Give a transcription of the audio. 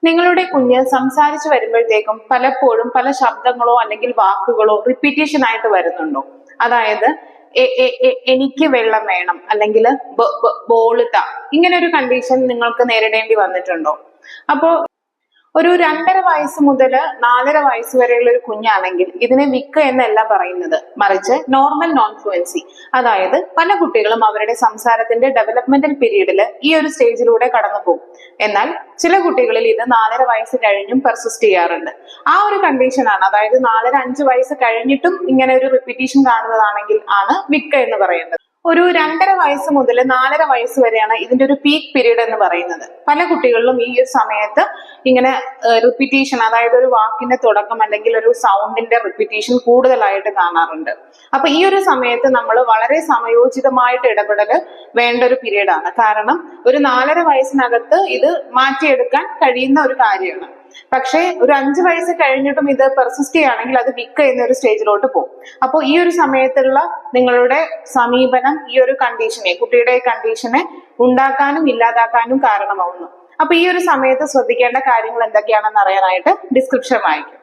നിങ്ങളുടെ കുഞ്ഞ് സംസാരിച്ചു വരുമ്പോഴത്തേക്കും പലപ്പോഴും പല ശബ്ദങ്ങളോ അല്ലെങ്കിൽ വാക്കുകളോ റിപ്പീറ്റേഷൻ ആയിട്ട് വരുന്നുണ്ടോ? അതായത് എനിക്ക് വെള്ളം വേണം, അല്ലെങ്കിൽ ബോളുത, ഇങ്ങനെ ഒരു കണ്ടീഷൻ നിങ്ങൾക്ക് നേരിടേണ്ടി വന്നിട്ടുണ്ടോ? അപ്പോ ഒരു 2.5 വയസ്സ് മുതൽ 4.5 വയസ്സ് വരെയുള്ള ഒരു കുഞ്ഞാണെങ്കിൽ ഇതിനെ വിക്ക് എന്നല്ല പറയുന്നത്, മറിച്ച് നോർമൽ നോൺ ഫ്ലുവൻസി. അതായത് പല കുട്ടികളും അവരുടെ സംസാരത്തിന്റെ ഡെവലപ്മെന്റൽ പീരീഡിൽ ഈ ഒരു സ്റ്റേജിലൂടെ കടന്നു പോകും. എന്നാൽ ചില കുട്ടികളിൽ ഇത് 4.5 വയസ്സ് കഴിഞ്ഞും പെർസിസ്റ്റ് ചെയ്യാറുണ്ട്. ആ ഒരു കണ്ടീഷനാണ്, അതായത് 4.5 വയസ്സ് കഴിഞ്ഞിട്ടും ഇങ്ങനെ ഒരു റിപ്പീറ്റേഷൻ കാണുന്നതാണെങ്കിൽ ആണ് വിക്ക് എന്ന് പറയുന്നത്. ഒരു 2.5 വയസ്സ് മുതൽ 4.5 വയസ്സ് വരെയാണ് ഇതിന്റെ ഒരു പീക്ക് പീരീഡ് എന്ന് പറയുന്നത്. പല കുട്ടികളിലും ഈ ഒരു സമയത്ത് ഇങ്ങനെ റിപ്പീറ്റേഷൻ, അതായത് ഒരു വാക്കിന്റെ തുടക്കം അല്ലെങ്കിൽ ഒരു സൗണ്ടിന്റെ റിപ്പീറ്റേഷൻ കൂടുതലായിട്ട് കാണാറുണ്ട്. അപ്പൊ ഈ ഒരു സമയത്ത് നമ്മൾ വളരെ സമയോചിതമായിട്ട് ഇടപെടൽ വേണ്ട ഒരു പീരീഡാണ്. കാരണം ഒരു 4.5 വയസ്സിനകത്ത് ഇത് മാറ്റിയെടുക്കാൻ കഴിയുന്ന ഒരു കാര്യമാണ്. പക്ഷേ ഒരു 5 വയസ്സ് കഴിഞ്ഞിട്ടും ഇത് പെർസിസ്റ്റ് ചെയ്യുകയാണെങ്കിൽ അത് വിക്ക് എന്നൊരു സ്റ്റേജിലോട്ട് പോകും. അപ്പോൾ ഈ ഒരു സമയത്തുള്ള നിങ്ങളുടെ സമീപനം ഈ ഒരു കണ്ടീഷനെ, കുട്ടിയുടെ കണ്ടീഷനെ ഉണ്ടാക്കാനും ഇല്ലാതാക്കാനും കാരണമാവുന്നു. അപ്പൊ ഈ ഒരു സമയത്ത് ശ്രദ്ധിക്കേണ്ട കാര്യങ്ങൾ എന്തൊക്കെയാണെന്ന് അറിയാനായിട്ട് ഡിസ്ക്രിപ്ഷൻ വായിക്കും.